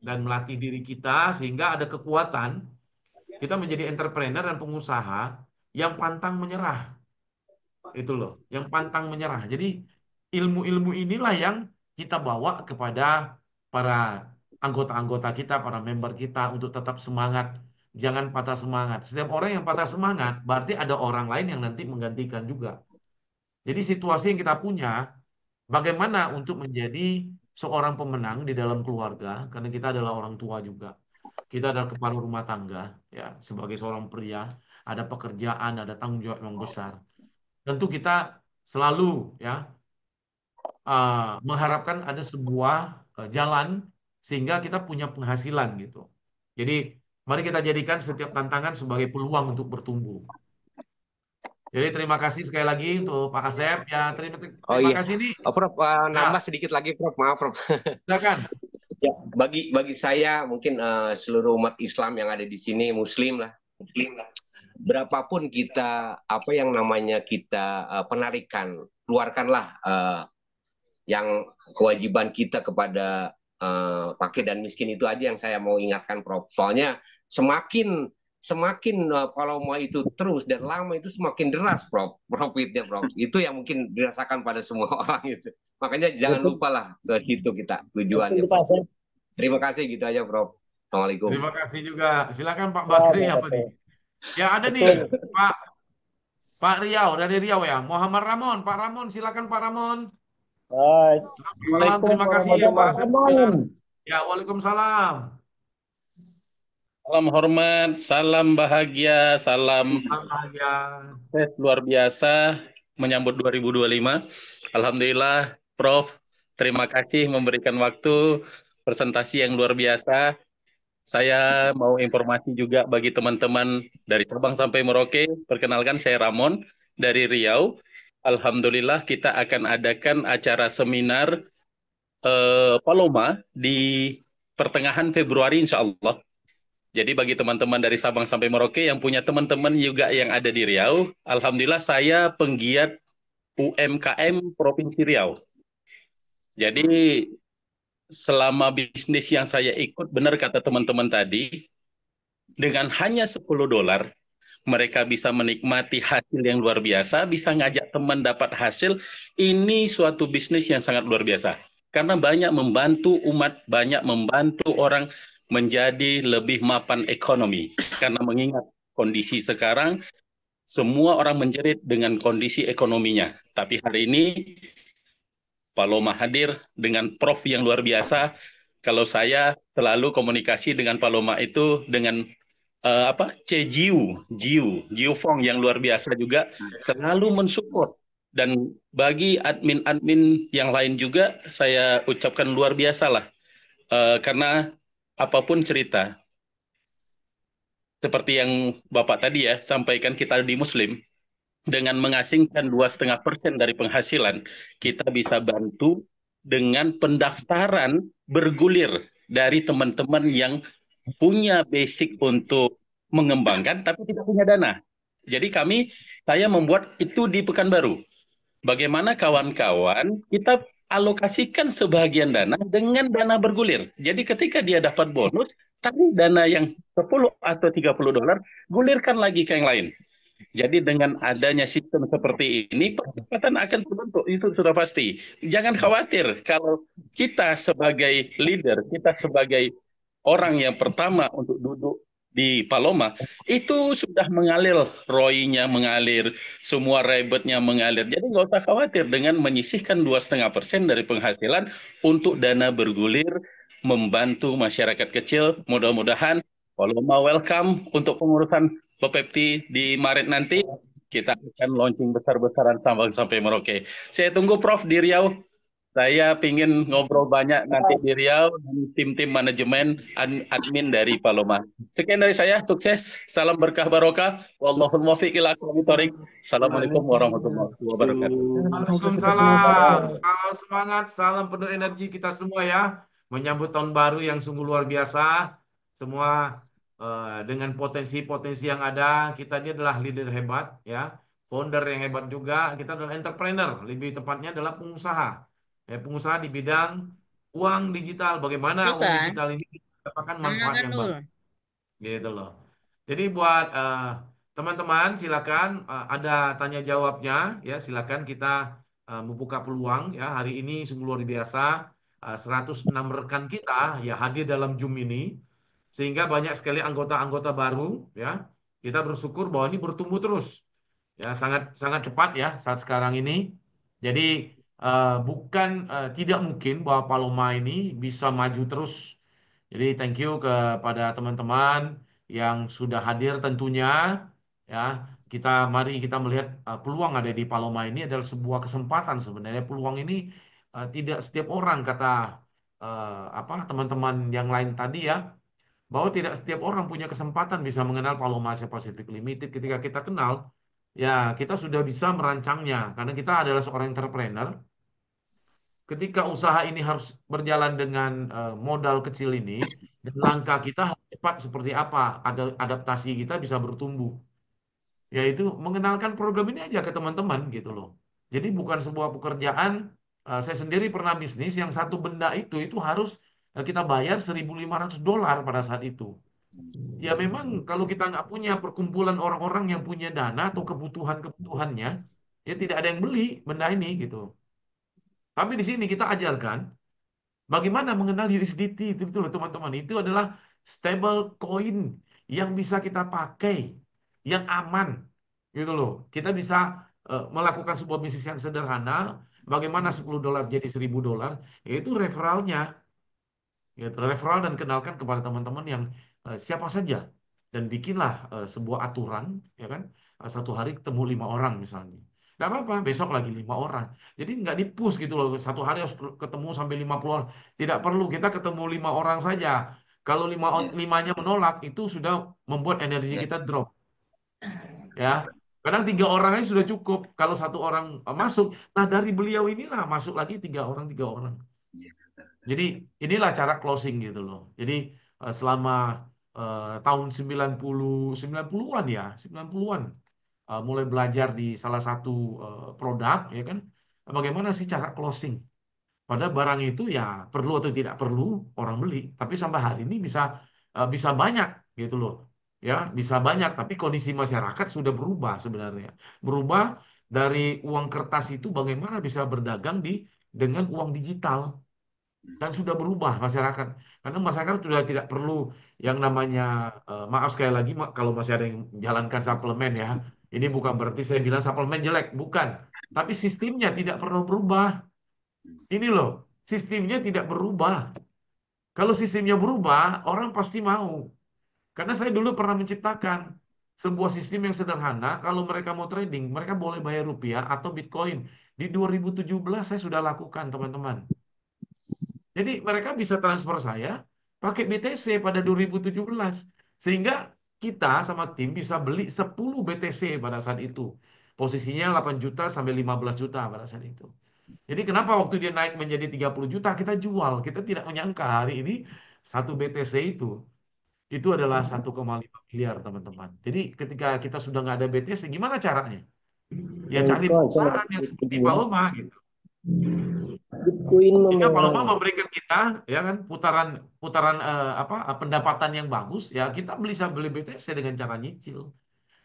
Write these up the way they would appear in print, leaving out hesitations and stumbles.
dan melatih diri kita sehingga ada kekuatan kita menjadi entrepreneur dan pengusaha yang pantang menyerah. Itu loh, yang pantang menyerah. Jadi ilmu-ilmu inilah yang kita bawa kepada para anggota-anggota kita, para member kita untuk tetap semangat. Jangan patah semangat. Setiap orang yang patah semangat, berarti ada orang lain yang nanti menggantikan juga. Jadi situasi yang kita punya, bagaimana untuk menjadi seorang pemenang di dalam keluarga, karena kita adalah orang tua juga. Kita adalah kepala rumah tangga, ya, sebagai seorang pria, ada pekerjaan, ada tanggung jawab yang besar. Tentu kita selalu ya mengharapkan ada sebuah jalan sehingga kita punya penghasilan gitu. Jadi mari kita jadikan setiap tantangan sebagai peluang untuk bertumbuh. Jadi terima kasih sekali lagi untuk Pak Asep ya. Terima Oh terima iya, kasih nih. Prof, Ya, nambah sedikit lagi, Prof. Maaf, Prof. silakan. Ya, bagi saya mungkin seluruh umat Islam yang ada di sini Muslim lah, berapapun kita apa yang namanya kita penarikan, keluarkanlah yang kewajiban kita kepada fakir dan miskin itu aja yang saya mau ingatkan, Prof. Soalnya semakin semakin kalau mau itu terus dan lama itu semakin deras, Prof. Profitnya, Prof. Itu yang mungkin dirasakan pada semua orang itu. Makanya jangan Betul, lupalah ke situ kita betul tujuannya, Pak Prof. Asep. Terima kasih gitu aja, Prof. Assalamualaikum. Terima kasih juga. Silakan Pak Ya, Bakri Pak apa nih? Asep. Ya ada nih Betul. Pak Pak Riau dari Riau ya. Muhammad Ramon. Pak Ramon, silakan Pak Ramon. Selamat malam. Assalamualaikum Terima kasih ya Pak warahmatullahi Asep juga. wabarakatuh. Ya, Waalaikumsalam. Salam hormat, salam bahagia, salam Salam bahagia. sukses luar biasa menyambut 2025. Alhamdulillah, Prof. Terima kasih memberikan waktu presentasi yang luar biasa. Saya mau informasi juga bagi teman-teman dari Sabang sampai Merauke. Perkenalkan, saya Ramon dari Riau. Alhamdulillah, kita akan adakan acara seminar Paloma di pertengahan Februari, insya Allah. Jadi bagi teman-teman dari Sabang sampai Merauke yang punya teman-teman juga yang ada di Riau, alhamdulillah saya penggiat UMKM Provinsi Riau. Jadi selama bisnis yang saya ikut, benar kata teman-teman tadi, dengan hanya $10, mereka bisa menikmati hasil yang luar biasa, bisa ngajak teman dapat hasil, ini suatu bisnis yang sangat luar biasa. Karena banyak membantu umat, banyak membantu orang menjadi lebih mapan ekonomi. Karena mengingat kondisi sekarang, semua orang menjerit dengan kondisi ekonominya. Tapi hari ini, Paloma hadir dengan Prof yang luar biasa. Kalau saya selalu komunikasi dengan Paloma itu dengan Jiu Fong yang luar biasa juga selalu mensupport, dan bagi admin-admin yang lain juga saya ucapkan luar biasa lah. Karena apapun cerita seperti yang Bapak tadi ya sampaikan, kita di Muslim dengan mengasingkan 2,5% dari penghasilan, kita bisa bantu dengan pendaftaran bergulir dari teman-teman yang punya basic untuk mengembangkan tapi tidak punya dana. Jadi saya membuat itu di Pekanbaru. Bagaimana kawan-kawan kita alokasikan sebagian dana dengan dana bergulir. Jadi ketika dia dapat bonus, tapi dana yang 10 atau $30, gulirkan lagi ke yang lain. Jadi dengan adanya sistem seperti ini, percepatan akan terbentuk, itu sudah pasti. Jangan khawatir kalau kita sebagai leader, kita sebagai orang yang pertama untuk duduk di Paloma, itu sudah mengalir, ROI-nya mengalir, semua rebetnya mengalir. Jadi nggak usah khawatir dengan menyisihkan 2,5% dari penghasilan untuk dana bergulir, membantu masyarakat kecil. Mudah-mudahan Paloma welcome untuk pengurusan Bapepti di Maret nanti. Kita akan launching besar-besaran sampai Merauke. Saya tunggu Prof di Riau. Saya pingin ngobrol banyak nanti di Riau dan tim-tim manajemen admin dari Paloma. Sekian dari saya, sukses, salam berkah barokah. Wallahul muwaffiq ila aqwamit thoriq. Assalamualaikum warahmatullahi wabarakatuh. Waalaikumsalam. Salam semangat, salam penuh energi kita semua ya. Menyambut tahun baru yang sungguh luar biasa. Semua dengan potensi-potensi yang ada. Kita ini adalah leader hebat ya. Founder yang hebat juga. Kita adalah entrepreneur. Lebih tepatnya adalah pengusaha. Pengusaha di bidang uang digital. Bagaimana uang Susah. digital ini mendapatkan manfaat Menangan yang dulu. bagus gitu loh. Jadi buat teman-teman silakan ada tanya jawabnya ya, silakan kita membuka peluang ya. Hari ini sungguh luar biasa, 106 rekan kita ya hadir dalam Zoom ini, sehingga banyak sekali anggota-anggota baru ya. Kita bersyukur bahwa ini bertumbuh terus ya, sangat sangat cepat ya saat sekarang ini. Jadi bukan tidak mungkin bahwa Paloma ini bisa maju terus. Jadi thank you kepada teman-teman yang sudah hadir tentunya ya. Mari kita melihat peluang ada di Paloma ini adalah sebuah kesempatan sebenarnya. Peluang ini tidak setiap orang, kata apa teman-teman yang lain tadi ya, bahwa tidak setiap orang punya kesempatan bisa mengenal Paloma Asia Pacific Limited. Ketika kita kenal, ya kita sudah bisa merancangnya karena kita adalah seorang entrepreneur. Ketika usaha ini harus berjalan dengan modal kecil ini, dan langkah kita harus cepat seperti apa agar adaptasi kita bisa bertumbuh. Yaitu mengenalkan program ini aja ke teman-teman gitu loh. Jadi bukan sebuah pekerjaan. Saya sendiri pernah bisnis yang satu benda itu harus kita bayar $1.500 pada saat itu. Ya memang kalau kita nggak punya perkumpulan orang-orang yang punya dana atau kebutuhan-kebutuhannya, ya tidak ada yang beli benda ini gitu. Tapi di sini kita ajarkan bagaimana mengenal USDT itu loh teman-teman. Itu adalah stable coin yang bisa kita pakai, yang aman gitu loh. Kita bisa melakukan sebuah bisnis yang sederhana. Bagaimana $10 jadi $1.000, yaitu referralnya. Gitu, referral dan kenalkan kepada teman-teman yang siapa saja, dan bikinlah sebuah aturan ya kan. Satu hari ketemu 5 orang misalnya, nggak apa-apa, besok lagi 5 orang. Jadi nggak dipus gitu loh, satu hari harus ketemu sampai 50 orang. Tidak perlu, kita ketemu 5 orang saja. Kalau limanya menolak, itu sudah membuat energi kita drop ya. Kadang 3 orang aja sudah cukup. Kalau satu orang masuk, nah dari beliau inilah masuk lagi 3 orang. Jadi inilah cara closing gitu loh. Jadi selama tahun 90-an ya, 90-an mulai belajar di salah satu produk ya kan. Bagaimana sih cara closing? Pada barang itu ya perlu atau tidak perlu orang beli, tapi sampai hari ini bisa banyak gitu loh. Ya, bisa banyak, tapi kondisi masyarakat sudah berubah sebenarnya. Berubah dari uang kertas itu bagaimana bisa berdagang dengan uang digital. Dan sudah berubah masyarakat, karena masyarakat sudah tidak perlu yang namanya maaf sekali lagi, kalau masih ada yang menjalankan suplemen ya, ini bukan berarti saya bilang suplemen jelek, bukan, tapi sistemnya tidak pernah berubah. Ini loh, sistemnya tidak berubah. Kalau sistemnya berubah, orang pasti mau. Karena saya dulu pernah menciptakan sebuah sistem yang sederhana. Kalau mereka mau trading, mereka boleh bayar rupiah atau Bitcoin. Di 2017 saya sudah lakukan, teman-teman. Jadi mereka bisa transfer saya pakai BTC pada 2017. Sehingga kita sama tim bisa beli 10 BTC pada saat itu. Posisinya 8 juta sampai 15 juta pada saat itu. Jadi kenapa waktu dia naik menjadi 30 juta kita jual. Kita tidak menyangka hari ini satu BTC itu adalah 1,5 miliar, teman-teman. Jadi ketika kita sudah nggak ada BTC, gimana caranya? Ya cari Itu aja perusahaan yang seperti kedua Paloma gitu. Bitcoin Jika memerah. Paloma memberikan kita ya kan putaran putaran apa pendapatan yang bagus, ya kita bisa beli BTC dengan cara nyicil.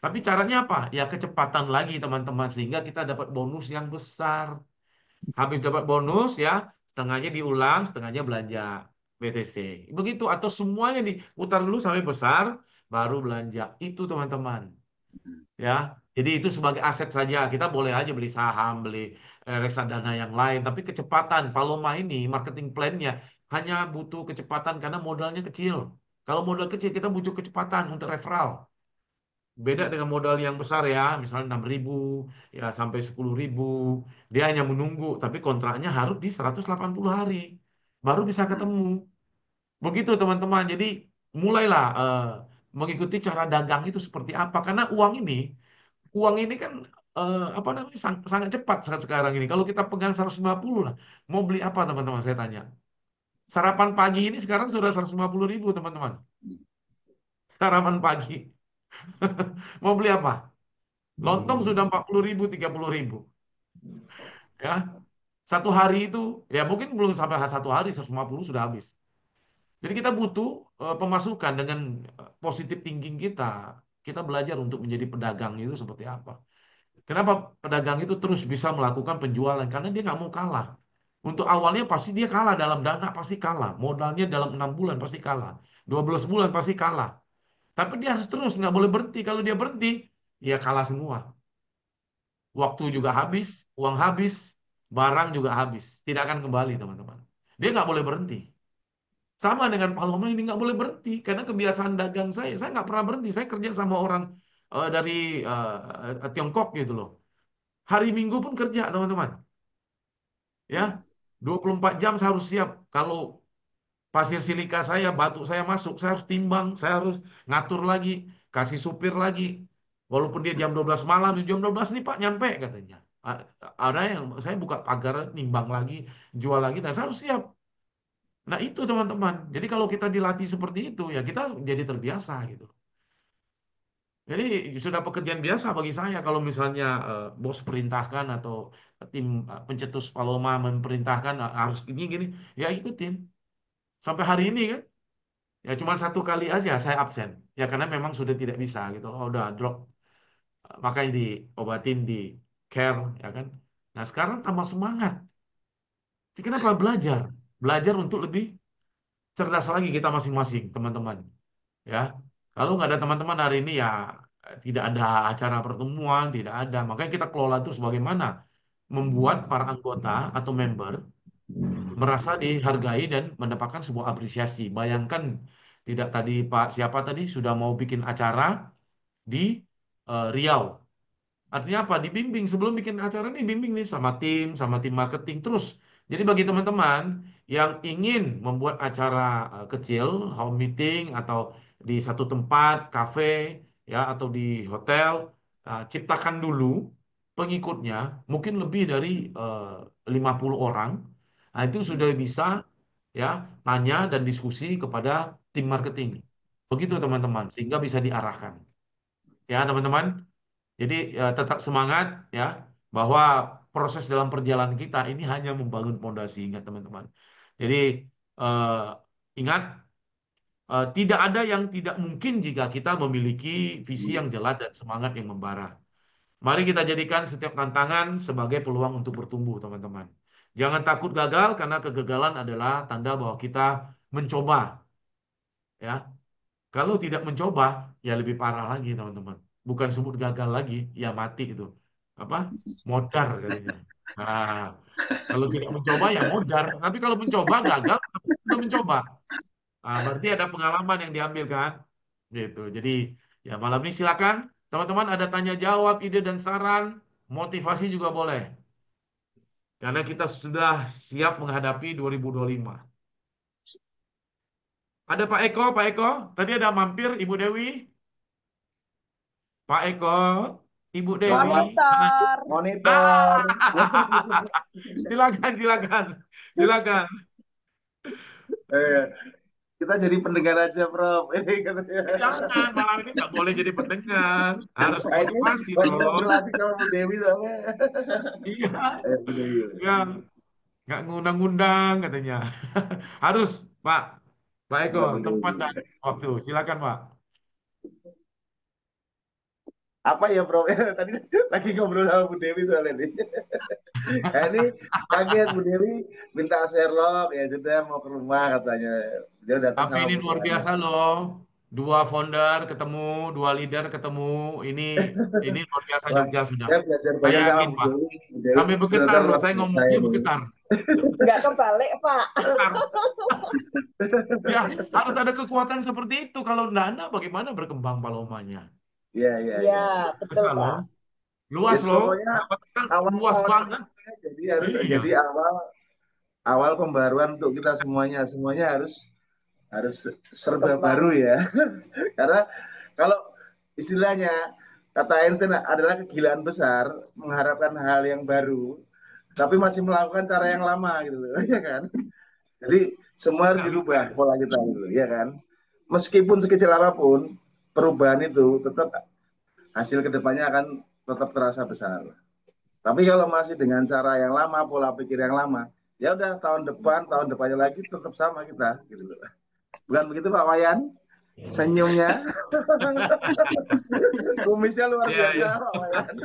Tapi caranya apa? Ya kecepatan lagi teman-teman, sehingga kita dapat bonus yang besar. Habis dapat bonus ya, setengahnya diulang, setengahnya belanja BTC. Begitu, atau semuanya diputar dulu sampai besar baru belanja. Itu teman-teman. Ya, jadi itu sebagai aset saja. Kita boleh aja beli saham, beli reksadana yang lain. Tapi kecepatan, Paloma ini marketing plan-nya hanya butuh kecepatan karena modalnya kecil. Kalau modal kecil, kita butuh kecepatan untuk referral. Beda dengan modal yang besar ya, misalnya 6.000 ya sampai 10.000. Dia hanya menunggu, tapi kontraknya harus di 180 hari. Baru bisa ketemu. Begitu teman-teman. Jadi mulailah mengikuti cara dagang itu seperti apa. Karena uang ini kan apa namanya sangat cepat saat sekarang ini. Kalau kita pegang 150 lah, mau beli apa teman-teman? Saya tanya. Sarapan pagi ini sekarang sudah 150.000 teman-teman. Sarapan pagi. Mau beli apa? Lontong sudah 40.000, 30.000. Ya, satu hari itu ya mungkin belum sampai 1 hari 150 sudah habis. Jadi kita butuh pemasukan dengan positif thinking kita. Kita belajar untuk menjadi pedagang itu seperti apa. Kenapa pedagang itu terus bisa melakukan penjualan? Karena dia nggak mau kalah. Untuk awalnya pasti dia kalah dalam dana, pasti kalah. Modalnya dalam 6 bulan pasti kalah. 12 bulan pasti kalah. Tapi dia harus terus, nggak boleh berhenti. Kalau dia berhenti, ya kalah semua. Waktu juga habis, uang habis, barang juga habis. Tidak akan kembali, teman-teman. Dia nggak boleh berhenti. Sama dengan Paloma ini nggak boleh berhenti. Karena kebiasaan dagang saya nggak pernah berhenti. Saya kerja sama orang dari Tiongkok gitu loh. Hari Minggu pun kerja, teman-teman. Ya, 24 jam saya harus siap. Kalau pasir silika saya, batu saya masuk, saya harus timbang, saya harus ngatur lagi, kasih supir lagi. Walaupun dia jam 12 malam, jam 12 nih Pak nyampe katanya. Ada yang saya buka pagar, nimbang lagi, jual lagi, dan saya harus siap. Nah itu teman-teman. Jadi kalau kita dilatih seperti itu, ya kita jadi terbiasa gitu. Jadi sudah pekerjaan biasa bagi saya kalau misalnya bos perintahkan atau tim pencetus Paloma memerintahkan harus gini-gini, ya ikutin. Sampai hari ini kan. Ya cuma 1 kali aja saya absen. Ya karena memang sudah tidak bisa gitu. Oh, udah drop. Makanya diobatin di care ya kan. Nah sekarang tambah semangat. Jadi kenapa belajar? Belajar untuk lebih cerdas lagi kita masing-masing teman-teman. Ya. Kalau nggak ada teman-teman hari ini ya tidak ada acara pertemuan, tidak ada. Makanya kita kelola terus bagaimana membuat para anggota atau member merasa dihargai dan mendapatkan sebuah apresiasi. Bayangkan tidak tadi Pak siapa tadi sudah mau bikin acara di Riau. Artinya apa? Dibimbing sebelum bikin acara nih, bimbing nih sama tim marketing terus. Jadi bagi teman-teman yang ingin membuat acara kecil, home meeting atau di satu tempat, kafe, ya atau di hotel, ciptakan dulu pengikutnya, mungkin lebih dari 50 orang. Nah, itu sudah bisa ya tanya dan diskusi kepada tim marketing. Begitu teman-teman, sehingga bisa diarahkan. Ya teman-teman. Jadi tetap semangat ya bahwa proses dalam perjalanan kita ini hanya membangun pondasi ingat teman-teman. Jadi eh, ingat tidak ada yang tidak mungkin jika kita memiliki visi yang jelas dan semangat yang membara. Mari kita jadikan setiap tantangan sebagai peluang untuk bertumbuh teman-teman. Jangan takut gagal karena kegagalan adalah tanda bahwa kita mencoba ya. Kalau tidak mencoba, ya lebih parah lagi, teman-teman. Bukan sebut gagal lagi, ya mati itu. Apa? Modar katanya. Nah, kalau tidak mencoba, ya modar. Tapi kalau mencoba, gagal, tapi sudah mencoba. Nah, berarti ada pengalaman yang diambil kan? Gitu. Jadi, ya malam ini silakan. Teman-teman ada tanya jawab, ide dan saran, motivasi juga boleh. Karena kita sudah siap menghadapi 2025. Ada Pak Eko, Pak Eko. Tadi ada mampir Ibu Dewi. Pak Eko, Ibu Dewi. Monitor. Ah, Monitor. silakan, silakan, silakan. Eh, kita jadi pendengar aja, Prof. Ini katanya. Jangan, malam ini nggak boleh jadi pendengar. Harus Nah, ini motivasi lagi dong. ngobrol asik sama Bu Dewi soalnya. Iya, Bu Dewi. ya, nggak ngundang-ngundang katanya. Harus, Pak. Pak Eko, Ada Bu tempat Dewi. dan waktu. Silakan, Pak. Apa ya, Prof? Tadi lagi ngobrol sama Bu Dewi soalnya ini. Ini kaget Bu Dewi minta Sherlock, ya sudah mau ke rumah katanya. Dia datang Tapi sama ini luar putranya. biasa loh. Dua founder ketemu, dua leader ketemu. Ini ini luar biasa Wah, Jogja sudah. saya belajar Saya banyak sama yakin, Bu Pak. Dewi. Bu Dewi Sampai bergetar benar-benar loh. luar Saya biasa ngomong dia ini. bergetar. Nggak kebalik, Pak. Getar. Ya, harus ada kekuatan seperti itu. Kalau enggak ada, bagaimana berkembang Palomanya? Iya, iya, Iya, iya. betul, Bisa loh. Pak. Luas Yes, loh. pokoknya Jakarta kan luas awal-awal banget. jadi harus Iya. jadi awal awal pembaruan untuk kita semuanya. Semuanya harus harus serba Berkembang. baru ya. Karena kalau istilahnya kata Einstein adalah kegilaan besar mengharapkan hal yang baru, tapi masih melakukan cara yang lama gitu loh, ya kan? Jadi semua harus Nggak bisa. dirubah pola kita gitu, ya kan? Meskipun sekecil apapun, perubahan itu tetap hasil kedepannya akan tetap terasa besar. Tapi kalau masih dengan cara yang lama, pola pikir yang lama, ya udah tahun depan, tahun depannya lagi tetap sama kita gitu loh. Bukan begitu Pak Wayan? Senyumnya, kumisnya luar Iya, biasa iya. Pak Wayan.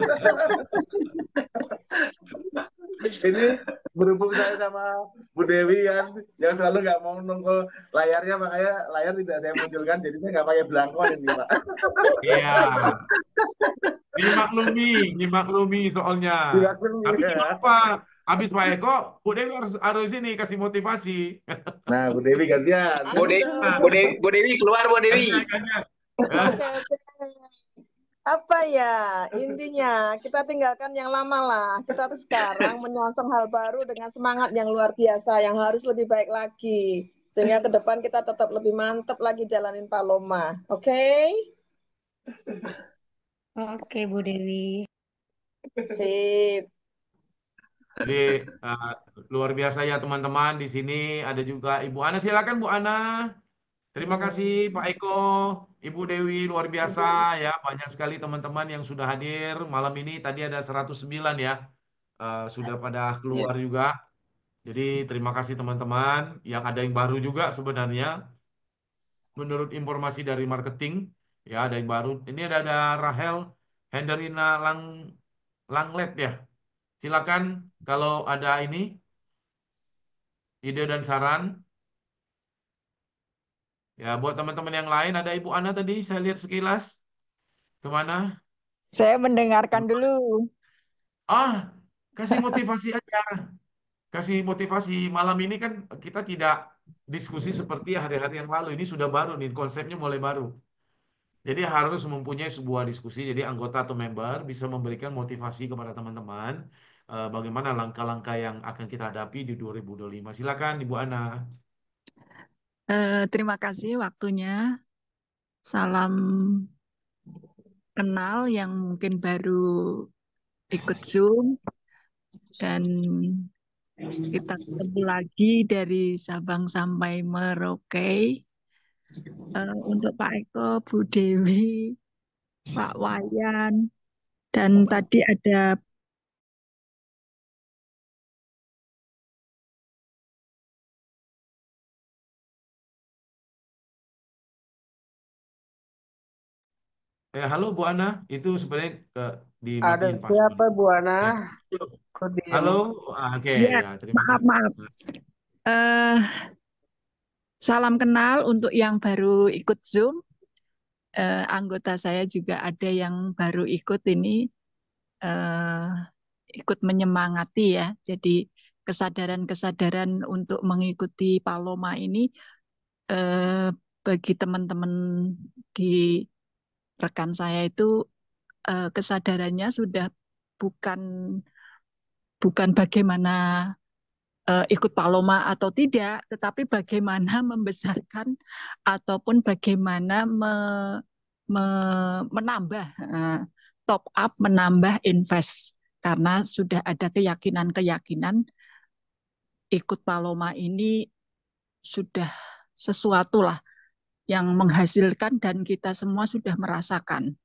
Ini berhubung saya sama Bu Dewi kan, yang selalu nggak mau nongol layarnya, makanya layar tidak saya munculkan, jadi saya nggak pakai belangkon ini Pak. Iya. Dimaklumi soalnya. Dimaklumi Tapi gimana ya. Pak? Habis Pak Eko, Bu Dewi harus harus ini kasih motivasi. Nah Bu Dewi gantian. Nah, Bu Dewi keluar, Bu gantian, Dewi. gantian. Oke, oke. Apa ya intinya? Kita tinggalkan yang lama lah. Kita tuh sekarang menyongsong hal baru dengan semangat yang luar biasa, yang harus lebih baik lagi. Sehingga ke depan kita tetap lebih mantap lagi jalanin Paloma. Oke? Oke, Bu Dewi. Sip. Jadi luar biasa ya teman-teman. Di sini ada juga Ibu Ana. Silakan Bu Ana. Terima kasih Pak Eko, Ibu Dewi, luar biasa ya. Banyak sekali teman-teman yang sudah hadir malam ini. Tadi ada 109 ya. Sudah pada keluar juga. Jadi terima kasih teman-teman. Yang ada yang baru juga sebenarnya. Menurut informasi dari marketing, ya ada yang baru. Ini ada Rahel Henderina Langlet ya. Silakan kalau ada ini ide dan saran. Ya buat teman-teman yang lain ada Ibu Ana tadi saya lihat sekilas. Kemana? Saya mendengarkan dulu. Ah, kasih motivasi aja. Kasih motivasi. Malam ini kan kita tidak diskusi seperti hari-hari yang lalu. Ini sudah baru nih, konsepnya mulai baru. Jadi harus mempunyai sebuah diskusi. Jadi anggota atau member bisa memberikan motivasi kepada teman-teman. Bagaimana langkah-langkah yang akan kita hadapi di 2025. Silakan Ibu Ana. Terima kasih waktunya. Salam kenal yang mungkin baru ikut Zoom. Dan kita ketemu lagi dari Sabang sampai Merauke. Untuk Pak Eko, Bu Dewi, Pak Wayan, dan tadi ada Halo Bu Ana, itu sebenarnya Ada dimatiin password. siapa Bu Ana? Ya. Kok diem? Halo, Oke ya, ya, terima kasih. maaf. Salam kenal untuk yang baru ikut Zoom. Anggota saya juga ada yang baru ikut ini, ikut menyemangati ya. Jadi kesadaran-kesadaran untuk mengikuti Paloma ini bagi teman-teman di rekan saya itu kesadarannya sudah bukan bagaimana ikut Paloma atau tidak, tetapi bagaimana membesarkan ataupun bagaimana menambah top up, menambah invest. Karena sudah ada keyakinan-keyakinan ikut Paloma ini sudah sesuatu lah yang menghasilkan dan kita semua sudah merasakan.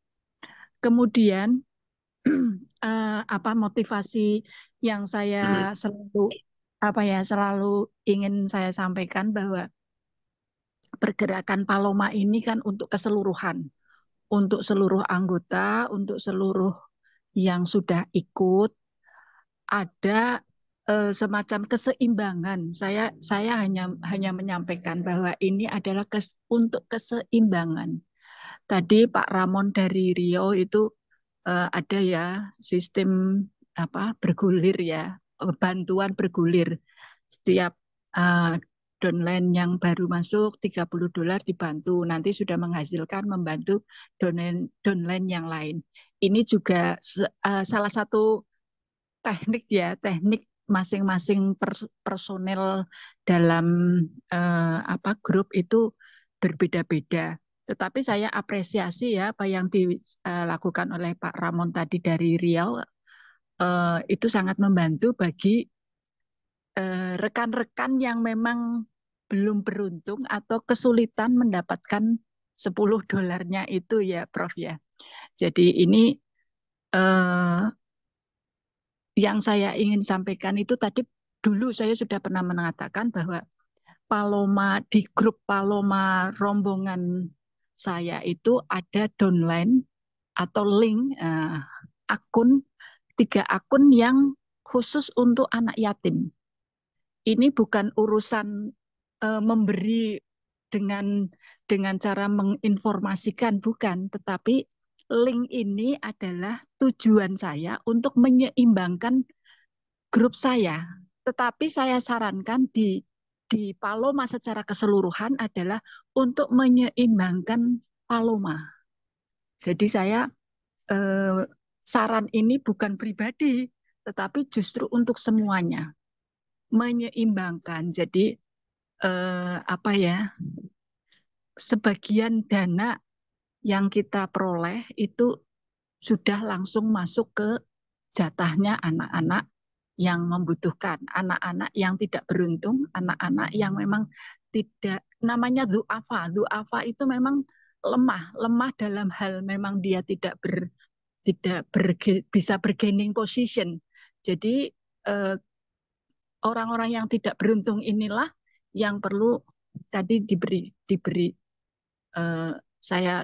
Kemudian apa motivasi yang saya selalu ingin saya sampaikan bahwa pergerakan Paloma ini kan untuk keseluruhan, untuk seluruh anggota, untuk seluruh yang sudah ikut, ada semacam keseimbangan. Saya hanya menyampaikan bahwa ini adalah untuk keseimbangan. Tadi Pak Ramon dari Riau itu ada ya sistem bergulir ya, bantuan bergulir. Setiap downline yang baru masuk $30 dibantu, nanti sudah menghasilkan membantu downline yang lain. Ini juga salah satu teknik ya, teknik masing-masing personel dalam grup itu berbeda-beda. Tetapi saya apresiasi ya apa yang dilakukan oleh Pak Ramon tadi dari Riau, itu sangat membantu bagi rekan-rekan yang memang belum beruntung atau kesulitan mendapatkan $10 itu ya Prof ya. Jadi ini yang saya ingin sampaikan itu tadi dulu saya sudah pernah mengatakan bahwa Paloma di grup Paloma rombongan saya itu ada downline atau link akun 3 akun yang khusus untuk anak yatim. Ini bukan urusan memberi dengan cara menginformasikan, bukan, tetapi link ini adalah tujuan saya untuk menyeimbangkan grup saya. Tetapi saya sarankan di Paloma secara keseluruhan adalah untuk menyeimbangkan Paloma. Jadi saya saran ini bukan pribadi, tetapi justru untuk semuanya menyeimbangkan. Jadi sebagian dana yang kita peroleh itu sudah langsung masuk ke jatahnya anak-anak yang membutuhkan, anak-anak yang tidak beruntung, anak-anak yang memang tidak, namanya du'afa. Du'afa itu memang lemah dalam hal memang dia tidak bisa bergaining position. Jadi orang-orang yang tidak beruntung inilah yang perlu tadi diberi saya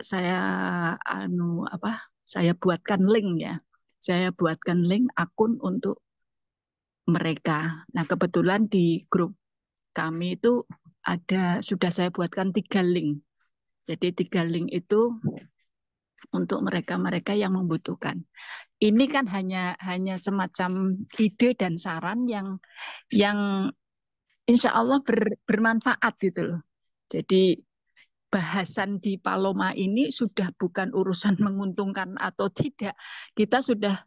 buatkan link ya. Saya buatkan link akun untuk mereka. Nah, kebetulan di grup kami itu sudah saya buatkan 3 link. Jadi 3 link itu untuk mereka-mereka yang membutuhkan. Ini kan hanya semacam ide dan saran yang insya Allah bermanfaat gitu loh. Jadi bahasan di Paloma ini sudah bukan urusan menguntungkan atau tidak. Kita sudah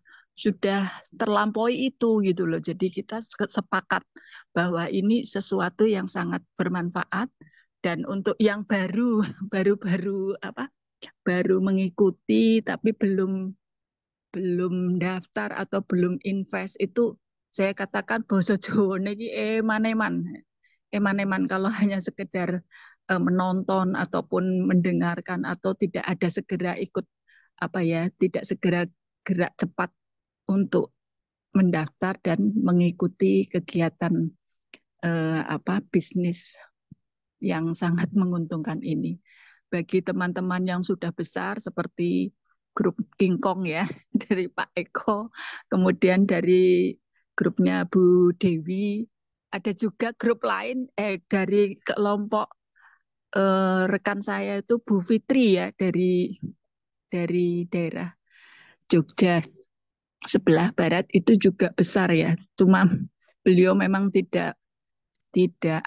terlampaui itu gitu loh. Jadi kita sepakat bahwa ini sesuatu yang sangat bermanfaat, dan untuk yang baru mengikuti tapi belum daftar atau belum invest, itu saya katakan bahasa Jawa niki eman kalau hanya sekedar menonton ataupun mendengarkan atau tidak ada segera ikut tidak segera gerak cepat untuk mendaftar dan mengikuti kegiatan bisnis yang sangat menguntungkan ini. Bagi teman-teman yang sudah besar seperti grup King Kong ya dari Pak Eko, kemudian dari grupnya Bu Dewi, ada juga grup lain dari kelompok rekan saya itu Bu Fitri ya dari daerah Jogja sebelah barat, itu juga besar ya. Cuma beliau memang tidak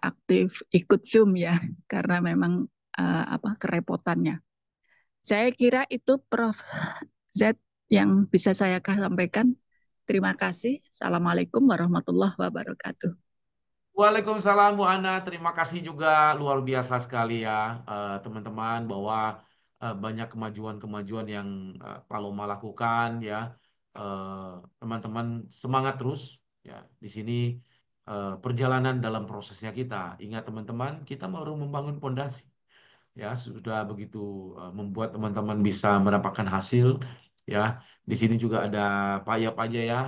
aktif ikut Zoom ya karena memang kerepotannya. Saya kira itu Prof Z yang bisa saya sampaikan. Terima kasih. Assalamualaikum warahmatullahi wabarakatuh. Waalaikumsalam Bu Ana, terima kasih juga, luar biasa sekali ya teman-teman, bahwa banyak kemajuan-kemajuan yang Paloma lakukan ya. Teman-teman semangat terus ya. Di sini perjalanan dalam prosesnya kita. Ingat teman-teman, kita baru membangun pondasi. Ya, sudah begitu membuat teman-teman bisa mendapatkan hasil ya. Di sini juga ada Pak Yap aja ya.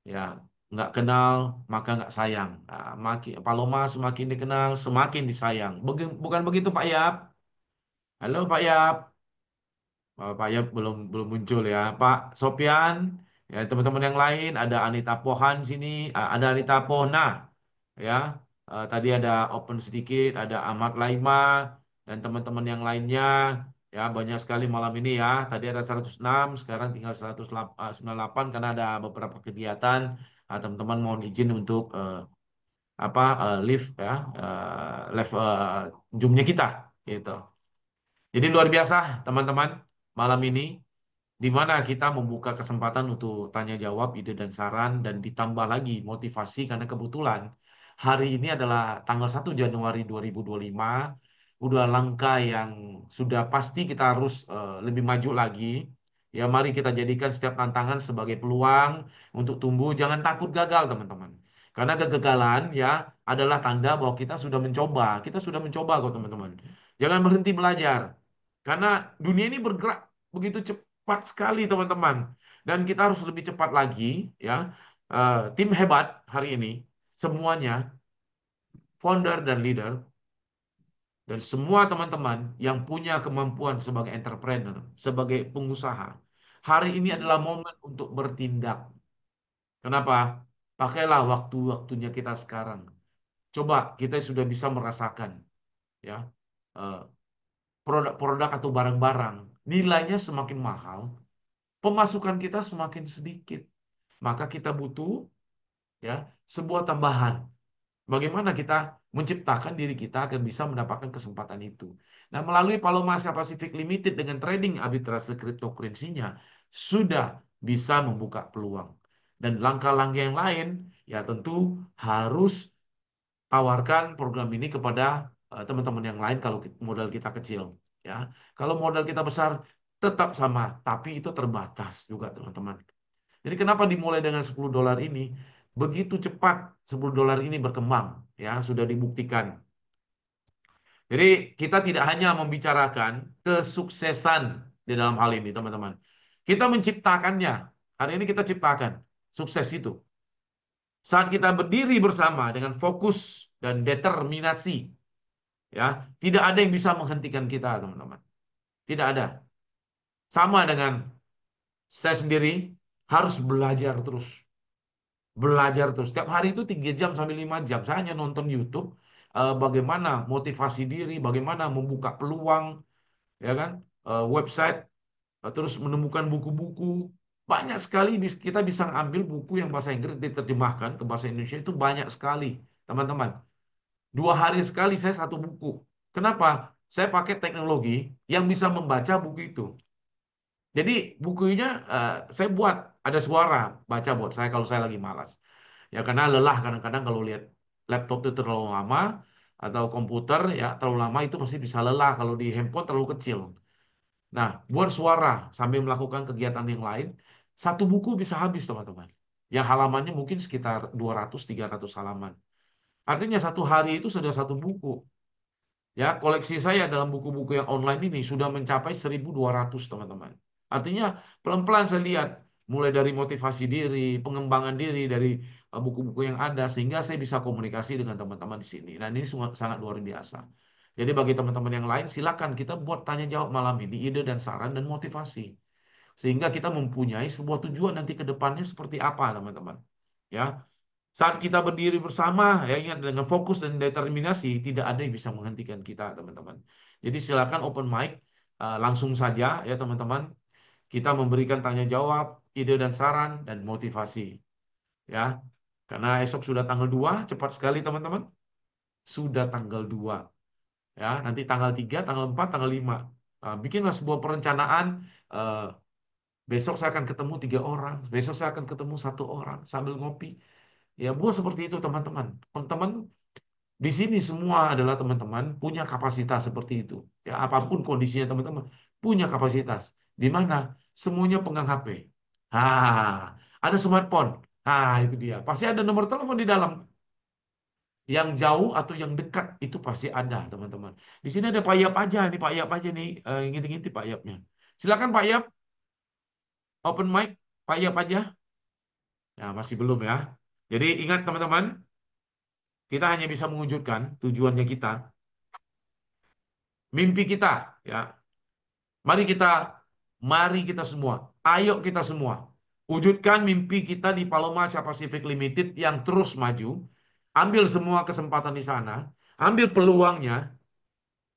Ya, nggak kenal maka nggak sayang. Nah, Paloma semakin dikenal semakin disayang. Bukan begitu Pak Yap? Halo Pak Yap. Pak Yap belum belum muncul ya. Pak Sopian, ya teman-teman yang lain, ada Anita Pohan sini, ada Anita Pohna ya. Tadi ada open sedikit, ada Ahmad Laima dan teman-teman yang lainnya. Ya, banyak sekali malam ini ya. Tadi ada 106, sekarang tinggal 198 karena ada beberapa kegiatan. Teman-teman mohon izin untuk live ya, live Zoom-nya kita gitu. Jadi luar biasa teman-teman malam ini, di mana kita membuka kesempatan untuk tanya jawab, ide dan saran, dan ditambah lagi motivasi karena kebetulan hari ini adalah tanggal 1 Januari 2025, udah langkah yang sudah pasti kita harus lebih maju lagi. Ya, mari kita jadikan setiap tantangan sebagai peluang untuk tumbuh, jangan takut gagal teman-teman. Karena kegagalan ya adalah tanda bahwa kita sudah mencoba, kok teman-teman. Jangan berhenti belajar. Karena dunia ini bergerak begitu cepat sekali teman-teman. Dan kita harus lebih cepat lagi ya. Tim hebat hari ini semuanya, founder dan leader, Dan semua teman-teman yang punya kemampuan sebagai entrepreneur, sebagai pengusaha, hari ini adalah momen untuk bertindak. Kenapa? Pakailah waktu-waktunya kita sekarang. Coba kita sudah bisa merasakan ya eh, produk-produk atau barang-barang nilainya semakin mahal, pemasukan kita semakin sedikit. Maka kita butuh ya sebuah tambahan. Bagaimana kita menciptakan diri kita akan bisa mendapatkan kesempatan itu. Nah, melalui Paloma Asia Pacific Limited dengan trading arbitrase cryptocurrency-nya sudah bisa membuka peluang. Dan langkah-langkah yang lain ya tentu harus tawarkan program ini kepada teman-teman yang lain kalau modal kita kecil ya. Kalau modal kita besar tetap sama, tapi itu terbatas juga teman-teman. Jadi kenapa dimulai dengan $10 ini? Begitu cepat $10 ini berkembang, ya sudah dibuktikan. Jadi kita tidak hanya membicarakan kesuksesan di dalam hal ini, teman-teman. Kita menciptakannya. Hari ini kita ciptakan sukses itu. Saat kita berdiri bersama dengan fokus dan determinasi, ya, tidak ada yang bisa menghentikan kita, teman-teman. Tidak ada. Sama dengan saya sendiri harus belajar terus. Belajar terus. Setiap hari itu 3 jam sampai 5 jam. Saya hanya nonton YouTube bagaimana motivasi diri, bagaimana membuka peluang, ya kan? Website, terus menemukan buku-buku. Banyak sekali kita bisa ambil buku yang bahasa Inggris diterjemahkan ke bahasa Indonesia itu banyak sekali, teman-teman. 2 hari sekali saya satu buku. Kenapa? Saya pakai teknologi yang bisa membaca buku itu. Jadi bukunya saya buat ada suara baca buat saya kalau saya lagi malas. Ya karena lelah kadang-kadang kalau lihat laptop itu terlalu lama atau komputer ya terlalu lama itu pasti bisa lelah kalau di handphone terlalu kecil. Nah, buat suara sambil melakukan kegiatan yang lain, satu buku bisa habis teman-teman. Yang halamannya mungkin sekitar 200-300 halaman. Artinya satu hari itu sudah satu buku. Ya, koleksi saya dalam buku-buku yang online ini sudah mencapai 1.200 teman-teman. Artinya pelan-pelan saya lihat mulai dari motivasi diri, pengembangan diri dari buku-buku yang ada sehingga saya bisa komunikasi dengan teman-teman di sini. Dan ini sangat luar biasa. Jadi bagi teman-teman yang lain silakan kita buat tanya jawab malam ini, ide dan saran dan motivasi. Sehingga kita mempunyai sebuah tujuan nanti ke depannya seperti apa, teman-teman. Ya, saat kita berdiri bersama, ya ingat dengan fokus dan determinasi, tidak ada yang bisa menghentikan kita, teman-teman. Jadi silakan open mic, langsung saja ya teman-teman. Kita memberikan tanya jawab, ide dan saran dan motivasi, ya. Karena esok sudah tanggal 2, cepat sekali teman-teman. Sudah tanggal 2, ya. Nanti tanggal 3, tanggal 4, tanggal 5. Bikinlah sebuah perencanaan. eh, Besok saya akan ketemu 3 orang, besok saya akan ketemu 1 orang sambil ngopi. Ya, buat seperti itu teman-teman. Teman-teman di sini semua adalah teman-teman punya kapasitas seperti itu. Ya, apapun kondisinya teman-teman punya kapasitas. Di mana semuanya pegang HP. Ada smartphone. Itu dia. Pasti ada nomor telepon di dalam. Yang jauh atau yang dekat itu pasti ada, teman-teman. Di sini ada Pak Yap aja nih, Pak Yap aja nih, ngintip-ngintip Pak Yapnya. Silakan Pak Yap, open mic, Pak Yap aja. Ya, masih belum ya. Jadi ingat teman-teman, kita hanya bisa mewujudkan tujuannya kita, mimpi kita, ya. Mari kita, mari kita semua, ayo kita semua, wujudkan mimpi kita di Paloma Asia Pacific Limited yang terus maju, ambil semua kesempatan di sana, ambil peluangnya,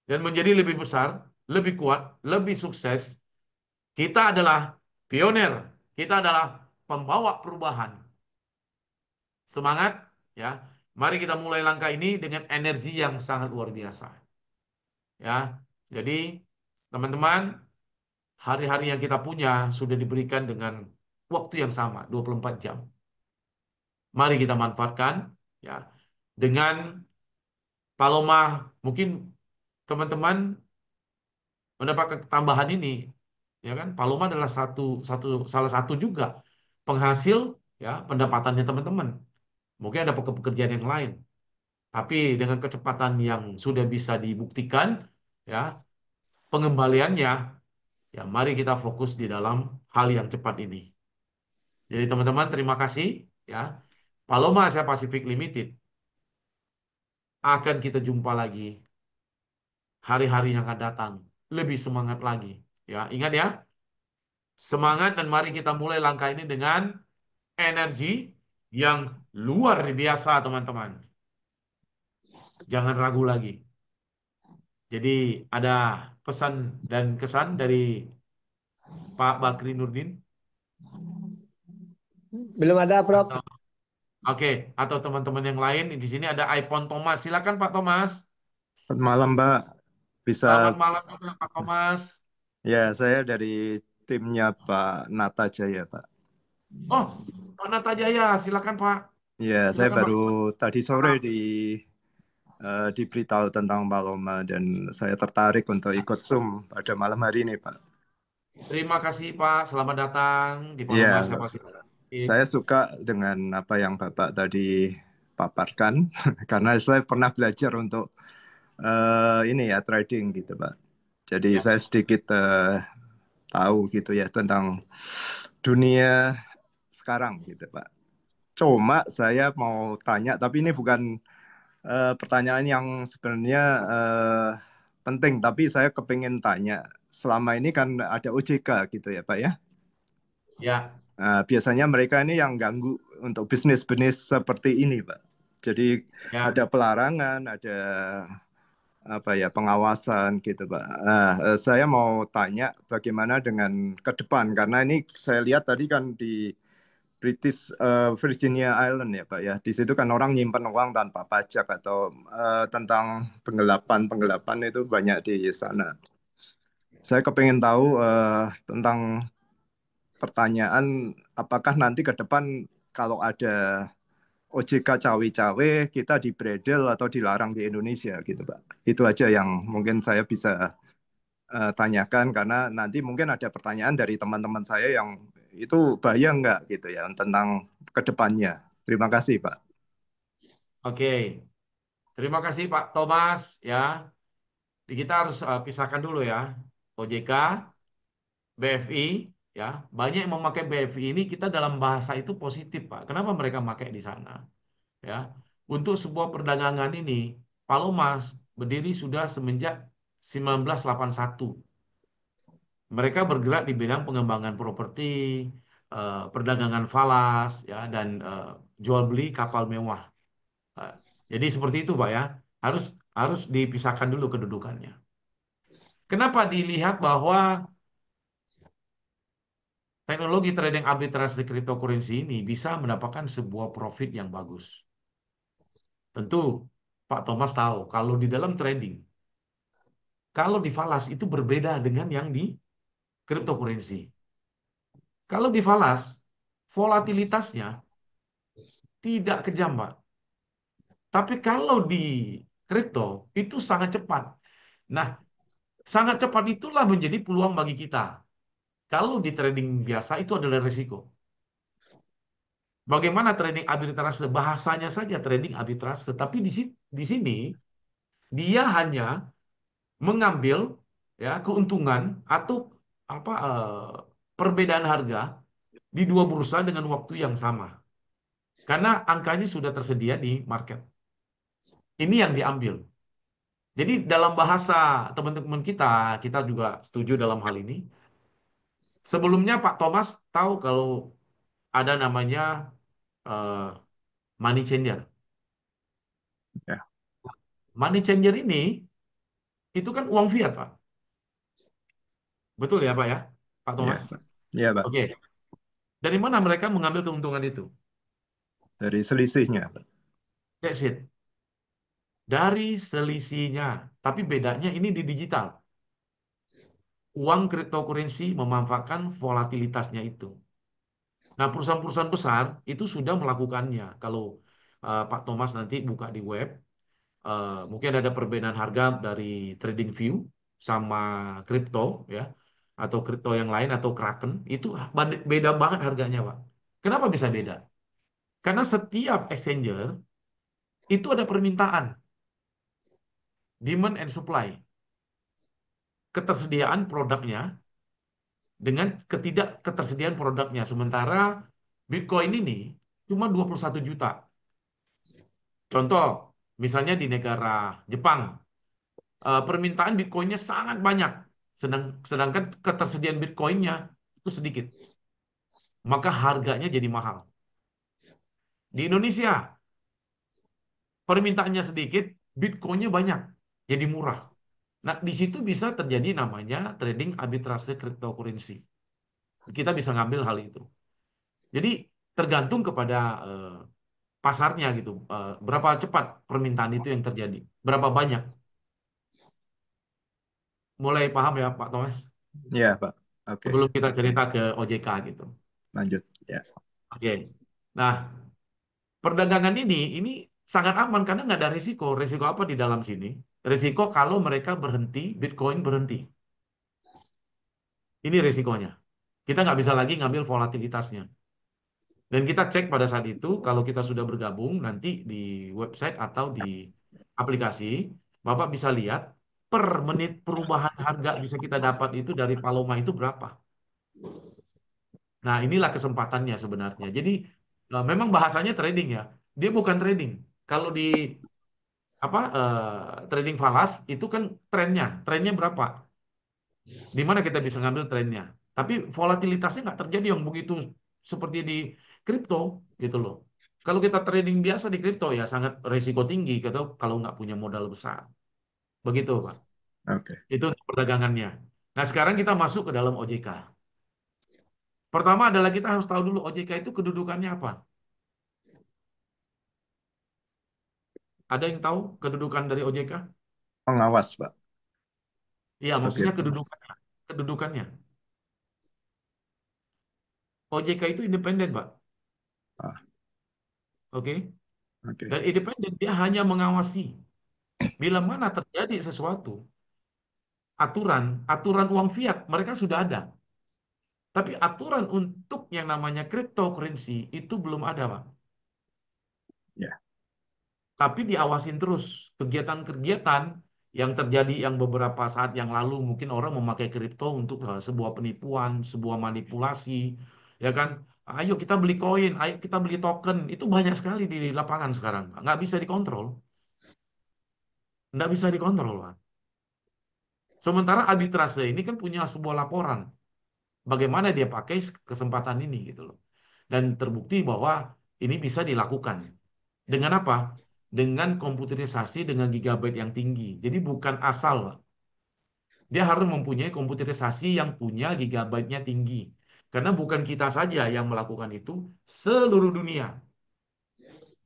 dan menjadi lebih besar, lebih kuat, lebih sukses. Kita adalah pionir, kita adalah pembawa perubahan. Semangat, ya. Mari kita mulai langkah ini dengan energi yang sangat luar biasa. Ya, jadi teman-teman, hari-hari yang kita punya sudah diberikan dengan waktu yang sama, 24 jam. Mari kita manfaatkan ya. Dengan Paloma mungkin teman-teman mendapatkan tambahan ini ya kan. Paloma adalah salah satu juga penghasil ya pendapatannya teman-teman. Mungkin ada pekerjaan yang lain, tapi dengan kecepatan yang sudah bisa dibuktikan ya, pengembaliannya ya mari kita fokus di dalam hal yang cepat ini. Jadi teman-teman terima kasih ya. Paloma Asia Pacific Limited akan kita jumpa lagi hari-hari yang akan datang lebih semangat lagi. Ya, ingat ya, semangat dan mari kita mulai langkah ini dengan energi yang luar biasa, teman-teman. Jangan ragu lagi. Jadi ada pesan dan kesan dari Pak Bakri Nurdin Belum ada, Prof. atau oke, atau teman-teman yang lain. Di sini ada Ipon Thomas. Silakan Pak Thomas. Selamat malam, Mbak. Bisa, Selamat malam juga Pak Thomas. ya, saya dari timnya Pak Nata Jaya, Pak. Oh, Pak Nata Jaya, silakan Pak. Ya, saya Silakan Pak. baru tadi sore diberitahu tentang Paloma dan saya tertarik untuk ikut Zoom pada malam hari ini, Pak. Terima kasih Pak. Selamat datang di Ya, Paloma Siapa Sih. saya suka dengan apa yang Bapak tadi paparkan karena saya pernah belajar untuk ini ya trading gitu, Pak. Jadi Ya. saya sedikit tahu gitu ya tentang dunia sekarang gitu, Pak. Cuma saya mau tanya, tapi ini bukan pertanyaan yang sebenarnya penting, tapi saya kepingin tanya. Selama ini kan ada OJK gitu ya, Pak ya. Ya. Biasanya mereka ini yang ganggu untuk bisnis-bisnis seperti ini, Pak. Jadi Ya. ada pelarangan, ada apa ya pengawasan gitu, Pak. Saya mau tanya bagaimana dengan ke depan karena ini saya lihat tadi kan di British Virginia Island ya Pak ya. Di situ kan orang nyimpan uang tanpa pajak atau tentang penggelapan itu banyak di sana. Saya kepingin tahu tentang pertanyaan apakah nanti ke depan kalau ada OJK cawe-cawe kita dibredel atau dilarang di Indonesia gitu Pak. Itu aja yang mungkin saya bisa tanyakan karena nanti mungkin ada pertanyaan dari teman-teman saya yang itu bahaya nggak gitu ya tentang kedepannya. Terima kasih Pak. Oke. Terima kasih Pak Thomas ya. Kita harus pisahkan dulu ya. OJK, BFI ya. Banyak yang memakai BFI ini kita dalam bahasa itu positif Pak. Kenapa mereka pakai di sana? Ya. Untuk sebuah perdagangan ini, Palomas berdiri sudah semenjak 1981. Mereka bergerak di bidang pengembangan properti, perdagangan falas, ya, dan jual beli kapal mewah. Eh, Jadi seperti itu, Pak ya. Harus harus dipisahkan dulu kedudukannya. Kenapa dilihat bahwa teknologi trading arbitrage di cryptocurrency ini bisa mendapatkan sebuah profit yang bagus? Tentu Pak Thomas tahu kalau di dalam trading, kalau di falas itu berbeda dengan yang di cryptocurrency. Kalau di falas, volatilitasnya tidak kejam, Pak. Tapi kalau di kripto itu sangat cepat. Nah, sangat cepat itulah menjadi peluang bagi kita. Kalau di trading biasa itu adalah risiko. Bagaimana trading arbitrase? Bahasanya saja trading arbitrase, tetapi di sini dia hanya mengambil ya keuntungan atau apa perbedaan harga di dua bursa dengan waktu yang sama. Karena angkanya sudah tersedia di market. Ini yang diambil. Jadi dalam bahasa teman-teman kita, kita juga setuju dalam hal ini. Sebelumnya Pak Thomas tahu kalau ada namanya eh, money changer. Ya, Money changer ini itu kan uang fiat, Pak. Betul ya, Pak ya? Pak ya, Thomas? Pak. Ya, Pak. Oke. Dari mana mereka mengambil keuntungan itu? Dari selisihnya, Pak. That's it. Dari selisihnya. Tapi bedanya ini di digital. Uang cryptocurrency memanfaatkan volatilitasnya itu. Nah, perusahaan-perusahaan besar itu sudah melakukannya. Kalau Pak Thomas nanti buka di web, mungkin ada perbedaan harga dari TradingView sama kripto, ya, atau kripto yang lain atau Kraken itu beda banget harganya, Pak. Kenapa bisa beda? Karena setiap exchanger itu ada permintaan, demand and supply, ketersediaan produknya dengan ketidakketersediaan produknya. Sementara Bitcoin ini cuma 21 juta. Contoh, misalnya di negara Jepang, permintaan Bitcoinnya sangat banyak, sedangkan ketersediaan Bitcoinnya itu sedikit, maka harganya jadi mahal. Di Indonesia, permintaannya sedikit, Bitcoinnya banyak, jadi murah. Nah, di situ bisa terjadi namanya trading arbitrase cryptocurrency. Kita bisa ngambil hal itu. Jadi tergantung kepada pasarnya gitu. Berapa cepat permintaan itu yang terjadi, berapa banyak. Mulai paham ya Pak Thomas? Ya, Pak. Oke, Sebelum kita cerita ke OJK gitu. lanjut. Ya. Oke. Nah, perdagangan ini sangat aman karena nggak ada risiko. Risiko apa di dalam sini? Risiko kalau mereka berhenti, Bitcoin berhenti. Ini risikonya. Kita nggak bisa lagi ngambil volatilitasnya. Dan kita cek pada saat itu, kalau kita sudah bergabung nanti di website atau di aplikasi, Bapak bisa lihat per menit perubahan harga bisa kita dapat itu dari Paloma itu berapa. Nah, inilah kesempatannya sebenarnya. Jadi memang bahasanya trading ya. Dia bukan trading. Kalau di trading falas itu kan trennya berapa? Di mana kita bisa ngambil trennya? Tapi volatilitasnya nggak terjadi yang begitu seperti di kripto gitu loh. Kalau kita trading biasa di kripto ya sangat resiko tinggi gitu kalau nggak punya modal besar. Begitu, Pak. Oke. Itu untuk perdagangannya. Nah, sekarang kita masuk ke dalam OJK. Pertama adalah kita harus tahu dulu OJK itu kedudukannya apa. Ada yang tahu kedudukan dari OJK? Pengawas, Pak. Iya, Sebagai maksudnya pengawas. kedudukannya. OJK itu independen, Pak. Ah, Oke. oke. Dan independen dia hanya mengawasi. Bila mana terjadi sesuatu, aturan uang fiat mereka sudah ada. Tapi aturan untuk yang namanya cryptocurrency itu belum ada, Pak. Ya. Tapi diawasin terus kegiatan-kegiatan yang terjadi yang beberapa saat yang lalu mungkin orang memakai kripto untuk sebuah penipuan, sebuah manipulasi, ya kan? Ayo kita beli koin, ayo kita beli token, itu banyak sekali di lapangan sekarang, Pak. Nggak bisa dikontrol, nggak bisa dikontrol, Pak. Sementara arbitrase ini kan punya sebuah laporan, bagaimana dia pakai kesempatan ini gitu loh. Dan terbukti bahwa ini bisa dilakukan. Dengan apa? Dengan komputerisasi dengan gigabyte yang tinggi. Jadi bukan asal, Pak. Dia harus mempunyai komputerisasi yang punya gigabyte-nya tinggi. Karena bukan kita saja yang melakukan itu, seluruh dunia.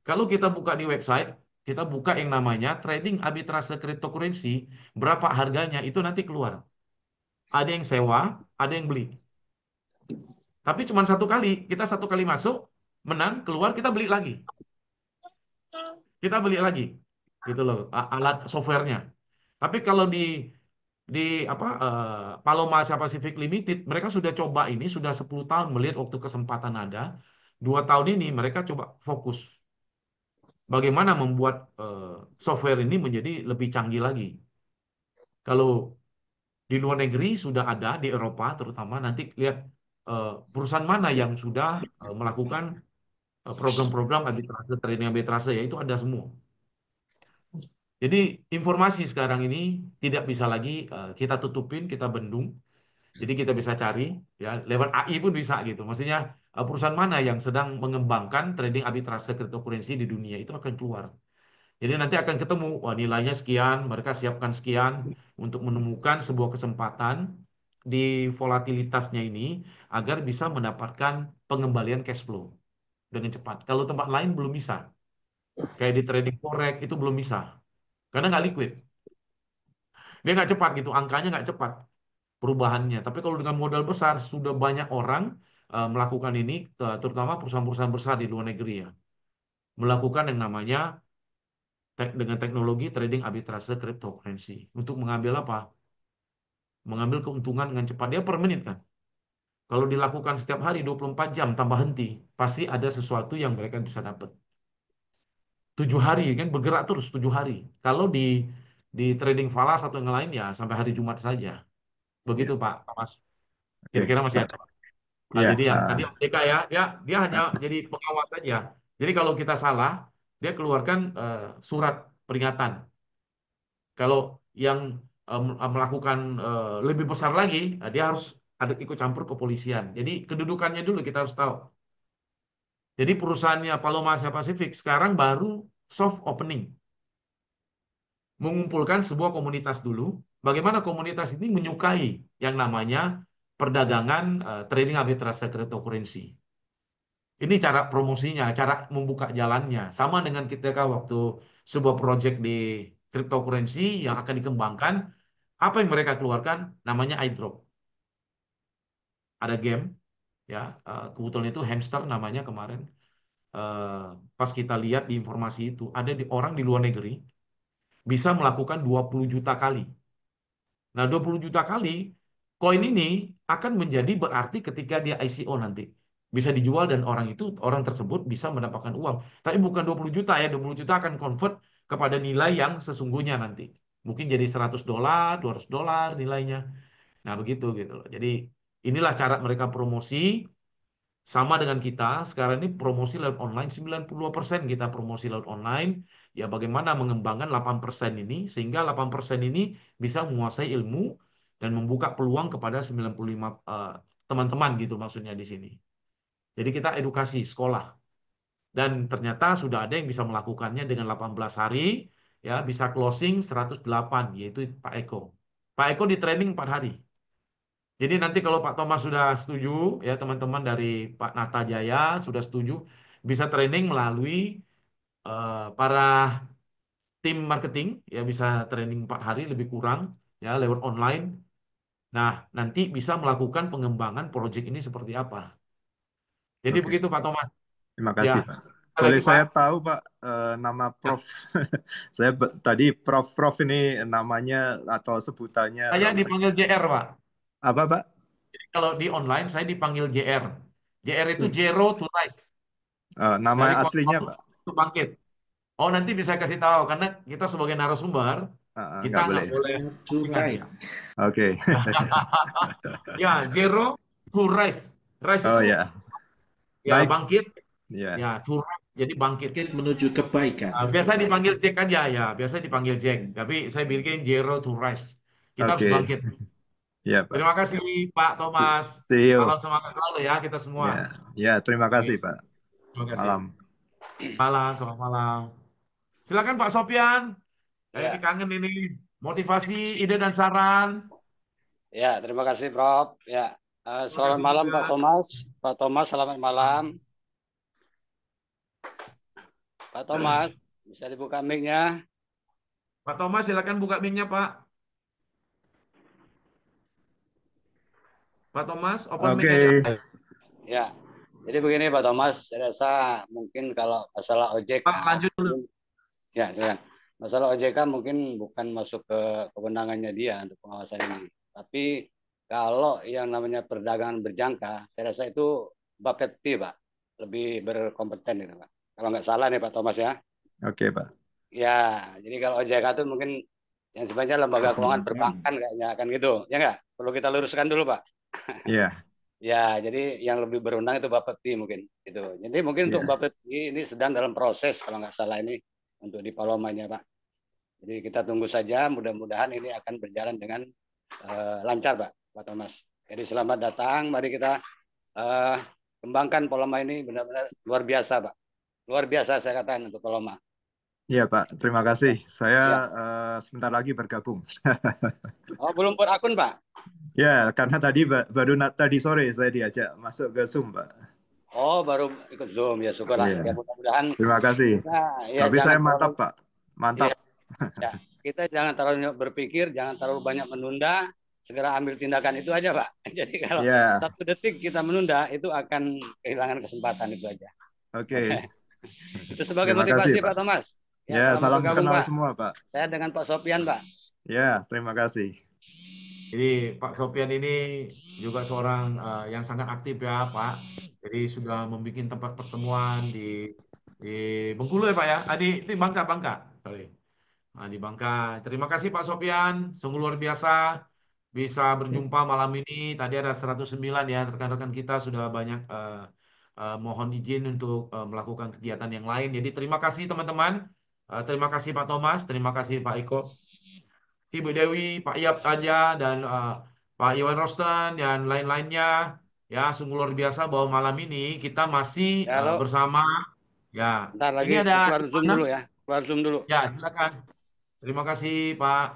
Kalau kita buka di website, kita buka yang namanya trading arbitrase cryptocurrency, berapa harganya itu nanti keluar. Ada yang sewa, ada yang beli. Tapi cuma satu kali, kita satu kali masuk, menang, keluar, kita beli lagi. Kita beli lagi. Gitu loh, alat softwarenya. Tapi kalau di Paloma Asia Pacific Limited, mereka sudah coba ini sudah 10 tahun melihat waktu kesempatan ada. 2 tahun ini mereka coba fokus bagaimana membuat software ini menjadi lebih canggih lagi. Kalau di luar negeri sudah ada di Eropa terutama nanti lihat perusahaan mana yang sudah melakukan program-program arbitrase, trading arbitrase ya itu ada semua. Jadi informasi sekarang ini tidak bisa lagi kita tutupin, kita bendung. Jadi kita bisa cari ya lewat AI pun bisa gitu. Maksudnya perusahaan mana yang sedang mengembangkan trading arbitrase cryptocurrency di dunia itu akan keluar. Jadi nanti akan ketemu wah, nilainya sekian, mereka siapkan sekian untuk menemukan sebuah kesempatan di volatilitasnya ini agar bisa mendapatkan pengembalian cash flow dengan cepat. Kalau tempat lain belum bisa. Kayak di trading forex itu belum bisa. Karena nggak liquid. Dia nggak cepat gitu, angkanya nggak cepat perubahannya. Tapi kalau dengan modal besar, sudah banyak orang melakukan ini, terutama perusahaan-perusahaan besar di luar negeri ya, melakukan yang namanya dengan teknologi trading arbitrase cryptocurrency untuk mengambil apa? Mengambil keuntungan dengan cepat. Dia per menit kan. Kalau dilakukan setiap hari 24 jam tambah henti, pasti ada sesuatu yang mereka bisa dapat. 7 hari kan bergerak terus 7 hari. Kalau di trading falas atau yang lain ya sampai hari Jumat saja. Begitu Ya. Pak Mas. Oke, Kira-kira masih Pak. ada. Nah, Ya. jadi yang tadi OJK ya, dia hanya jadi pengawas saja. Jadi kalau kita salah, dia keluarkan surat peringatan. Kalau yang melakukan lebih besar lagi, dia harus ada ikut campur kepolisian. Jadi kedudukannya dulu kita harus tahu. Jadi perusahaannya Paloma Asia Pasifik sekarang baru soft opening, mengumpulkan sebuah komunitas dulu. Bagaimana komunitas ini menyukai yang namanya perdagangan trading arbitrase cryptocurrency. Ini cara promosinya, cara membuka jalannya. Sama dengan kita waktu sebuah project di cryptocurrency yang akan dikembangkan, apa yang mereka keluarkan namanya iDrop. Ada game, ya, kebetulan itu Hamster namanya kemarin. Eh, Pas kita lihat di informasi itu, ada orang di luar negeri bisa melakukan 20 juta kali. Nah, 20 juta kali, koin ini akan menjadi berarti ketika dia ICO nanti. Bisa dijual dan orang tersebut bisa mendapatkan uang. Tapi bukan 20 juta ya, 20 juta akan convert kepada nilai yang sesungguhnya nanti. Mungkin jadi $100, $200 nilainya. Nah, begitu gitu loh. Jadi inilah cara mereka promosi. Sama dengan kita, sekarang ini promosi lewat online, 90% kita promosi lewat online. Ya bagaimana mengembangkan 8% ini, sehingga 8% ini bisa menguasai ilmu dan membuka peluang kepada 95 teman-teman gitu maksudnya di sini. Jadi kita edukasi sekolah. Dan ternyata sudah ada yang bisa melakukannya dengan 18 hari, ya bisa closing 108, yaitu Pak Eko. Pak Eko di training 4 hari. Jadi nanti kalau Pak Thomas sudah setuju, ya teman-teman dari Pak Nata Jaya sudah setuju, bisa training melalui para tim marketing, ya bisa training 4 hari lebih kurang, ya lewat online. Nah, nanti bisa melakukan pengembangan proyek ini seperti apa. Jadi Oke, begitu Pak Thomas. terima Ya, kasih Pak. sekali Boleh lagi Pak. saya tahu Pak nama Ya, Prof? Saya tadi Prof ini namanya atau sebutannya saya dipanggil JR Pak. apa Pak? Jadi kalau di online saya dipanggil JR. JR itu Zero to Rise. Nama Dari aslinya kosong Pak? to bangkit. Oh, nanti bisa kasih tahu karena kita sebagai narasumber kita Nggak nggak boleh. boleh sampaikan ya. Oke. Ya, zero to rise. Rise Oh itu ya, ya naik. bangkit, Ya. ya to rise jadi bangkit. Menuju kebaikan. Nah, biasa dipanggil Jack aja ya, biasa dipanggil Jack. Tapi saya bikin zero to rise. Kita harus Oke. bangkit. Ya Pak. Terima kasih Pak Thomas. See you. Salam semangat selalu ya kita semua. Ya, ya terima Oke, kasih Pak. terima kasih. Malam. Malam, selamat malam. Silakan Pak Sopyan. Ini Ya, kangen ini. Motivasi, ide dan saran. ya, terima kasih Prof. Ya, selamat kasih malam juga. Pak Thomas. Pak Thomas, selamat malam. Pak Thomas, bisa dibuka mic-nya. Pak Thomas, silakan buka mic-nya Pak. Pak Thomas, open Oke. mic-nya. Ya, jadi begini Pak Thomas, saya rasa mungkin kalau masalah OJK, Pak, lanjut dulu. ya, silakan. Masalah OJK mungkin bukan masuk ke kewenangannya dia untuk pengawasan ini. Tapi kalau yang namanya perdagangan berjangka, saya rasa itu Bapepti, Pak. Lebih berkompeten gitu, Pak. Kalau nggak salah nih Pak Thomas ya. Oke Pak. Ya, jadi kalau OJK itu mungkin yang sebenarnya lembaga keuangan perbankan kayaknya akan gitu. Ya nggak? Perlu kita luruskan dulu, Pak. Iya. Ya, jadi yang lebih berwenang itu Bapepti mungkin. Gitu. Jadi mungkin untuk Bapepti ini sedang dalam proses kalau nggak salah ini untuk di Palomanya, Pak. Jadi kita tunggu saja, mudah-mudahan ini akan berjalan dengan lancar, Pak Thomas. Jadi selamat datang, mari kita kembangkan Paloma ini benar-benar luar biasa, Pak. Luar biasa saya katakan untuk Paloma. Iya Pak, terima kasih. Saya sebentar lagi bergabung. Oh, belum buat akun, Pak? Ya, karena tadi baru tadi sore saya diajak masuk ke Zoom, Pak. Oh, baru ikut Zoom, ya syukurlah. Iya. Ya, mudah-mudahan. Terima kasih. Ya, tapi saya mantap, Pak. Mantap. Ya, kita jangan terlalu berpikir, jangan terlalu banyak menunda, segera ambil tindakan itu aja, Pak. Jadi kalau 1 detik kita menunda, itu akan kehilangan kesempatan itu aja. Oke. Itu sebagai motivasi, Pak Thomas. Ya, salam kenal semua, Pak. Saya dengan Pak Sopyan, Pak. Ya, terima kasih. Jadi Pak Sopyan ini juga seorang yang sangat aktif ya Pak. Jadi sudah membuat tempat pertemuan di Bengkulu ya Pak ya. Di Bangka. Sorry. Nah, di Bangka. Terima kasih Pak Sopyan. Sungguh luar biasa bisa berjumpa malam ini. Tadi ada 109 ya. Rekan-rekan kita sudah banyak mohon izin untuk melakukan kegiatan yang lain. Jadi terima kasih teman-teman. Terima kasih Pak Thomas. Terima kasih Pak Iko. Ibu Dewi, Pak Yap Taja, dan Pak Iwan Rosten, dan lain-lainnya. Ya, sungguh luar biasa bahwa malam ini kita masih Ya, halo. bersama. Ya, Bentar lagi ini ada keluar Zoom Ana. dulu ya. Keluar Zoom dulu. Ya, silakan. Terima kasih, Pak.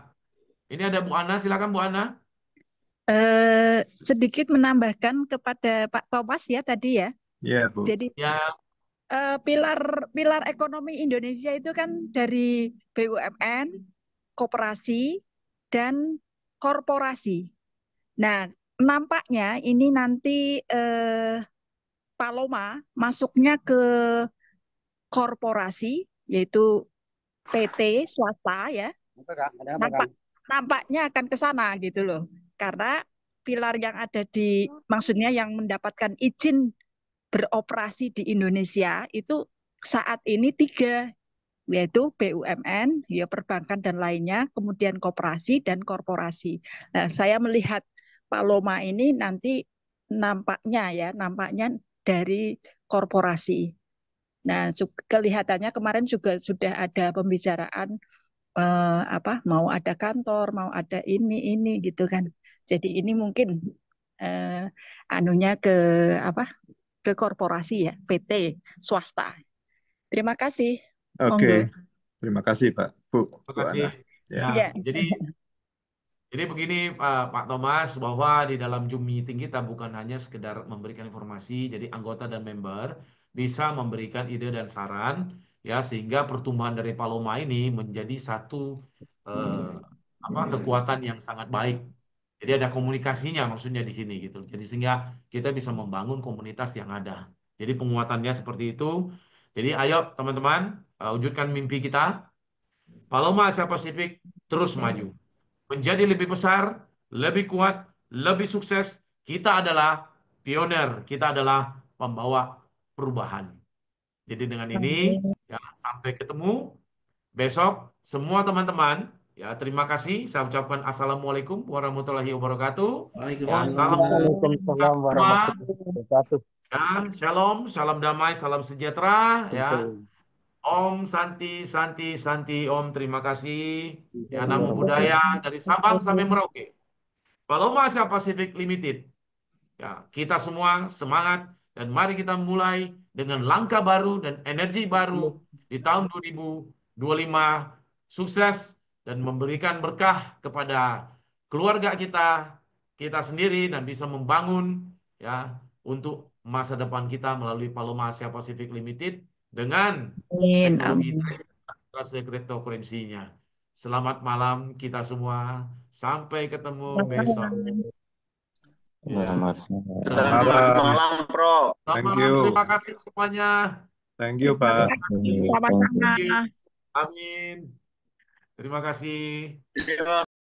Ini ada Bu Ana, silakan Bu Ana. Sedikit menambahkan kepada Pak Thomas ya tadi ya. Ya, Bu. Jadi Ya, pilar ekonomi Indonesia itu kan dari BUMN, koperasi, dan korporasi. Nah, nampaknya ini nanti Paloma masuknya ke korporasi, yaitu PT swasta ya. Apa, Kak? Ada apa, Kak? Nampaknya akan ke sana gitu loh. Karena pilar yang ada maksudnya yang mendapatkan izin beroperasi di Indonesia itu saat ini 3, yaitu BUMN, ya perbankan dan lainnya, kemudian koperasi dan korporasi. Nah, saya melihat Paloma ini nanti nampaknya dari korporasi. Nah, kelihatannya kemarin juga sudah ada pembicaraan mau ada kantor, mau ada ini gitu kan. Jadi ini mungkin anunya ke korporasi ya, PT swasta. Terima kasih. Oke. Terima kasih Pak. Bu terima kasih. Ana. Ya. Ya, jadi begini Pak Thomas, bahwa di dalam Zoom meeting kita bukan hanya sekedar memberikan informasi, jadi anggota dan member bisa memberikan ide dan saran, ya sehingga pertumbuhan dari Paloma ini menjadi satu kekuatan yang sangat baik. Jadi ada komunikasinya maksudnya di sini gitu. Jadi sehingga kita bisa membangun komunitas yang ada. Jadi penguatannya seperti itu. Jadi ayo teman-teman, wujudkan mimpi kita. Paloma Asia Pasifik terus maju. Menjadi lebih besar, lebih kuat, lebih sukses. Kita adalah pionir, kita adalah pembawa perubahan. Jadi dengan ini, ya, sampai ketemu besok semua teman-teman. Ya, terima kasih. Saya ucapkan Assalamualaikum warahmatullahi wabarakatuh. Waalaikumsalam warahmatullahi wabarakatuh. Ya, shalom, salam damai, salam sejahtera. Ya, Om Santi, Santi, Santi, Om terima kasih. Ya, namo budaya dari Sabang sampai Merauke. Paloma Asia Pacific Limited. Ya, kita semua semangat dan mari kita mulai dengan langkah baru dan energi baru di tahun 2025. Sukses dan memberikan berkah kepada keluarga kita sendiri dan bisa membangun ya untuk masa depan kita melalui Paloma Asia Pacific Limited dengan teknologi cryptocurrency-nya. Selamat malam kita semua. Sampai ketemu besok. Selamat malam, Pro. Thank you. Terima kasih semuanya. Thank you, Pak. Sama-sama. Amin. Terima kasih.